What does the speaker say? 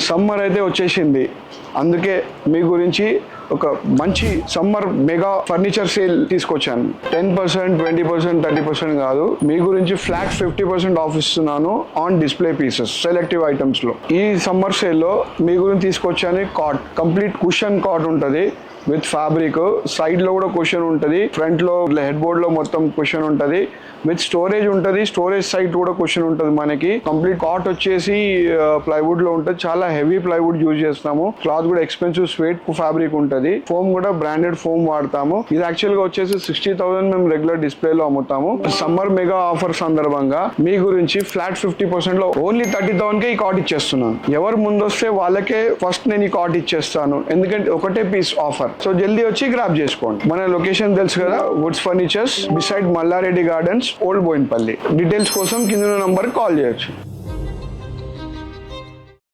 Summer అయితే వచ్చేసింది, అందుకే మీ గురించి ఒక మంచి సమ్మర్ మెగా ఫర్నిచర్ సేల్ తీసుకొచ్చాను. 10%, 20%, 30% కాదు, మీ గురించి ఫ్లాట్ 50% ఆఫ్ ఇస్తున్నాను on display pieces selective items లో. ఈ సమ్మర్ సేల్ లో మీ గురించి తీసుకొచ్చాను కాట్, కంప్లీట్ కుషన్ కాట్ ఉంటుంది విత్ ఫ్యాబ్రిక్. సైడ్ లో కూడా కుషన్ ఉంటుంది, ఫ్రంట్ లో హెడ్ బోర్డ్ లో మొత్తం కుషన్ ఉంటుంది, విత్ స్టోరేజ్ ఉంటుంది. స్టోరేజ్ సైడ్ కూడా కుషన్ ఉంటుంది. మనకి కంప్లీట్ కాట్ వచ్చేసి ప్లైవుడ్ లో ఉంటుంది. చాలా హెవీ ప్లైవుడ్ యూజ్ చేస్తాము. క్లాత్ కూడా ఎక్స్పెన్సివ్ స్వేట్ ఫ్యాబ్రిక్ ఉంటుంది. ఫోమ్ కూడా బ్రాండెడ్ ఫోమ్ వాడతాము. ఇది యాక్చువల్ గా వచ్చేసి 60,000 మేము రెగ్యులర్ డిస్ప్లే లో అమ్ముతాము. సమ్మర్ మెగా ఆఫర్ సందర్భంగా మీ గురించి ఫ్లాట్ 50% లో ఓన్లీ 30,000 కే ఈ కాట్ ఇచ్చేస్తున్నాను. ఎవరు ముందు వస్తే వాళ్ళకే ఫస్ట్ నేను ఈ కాట్ ఇచ్చేస్తాను, ఎందుకంటే ఒకటే పీస్ ఆఫర్. సో జల్దీ వచ్చి గ్రాబ్ చేసుకోండి. మన లొకేషన్ తెలుసు కదా, Woods Furnitures beside Malla Reddy Gardens, Old Bowenpally. Details కోసం కింద నంబర్ కాల్ చేయొచ్చు.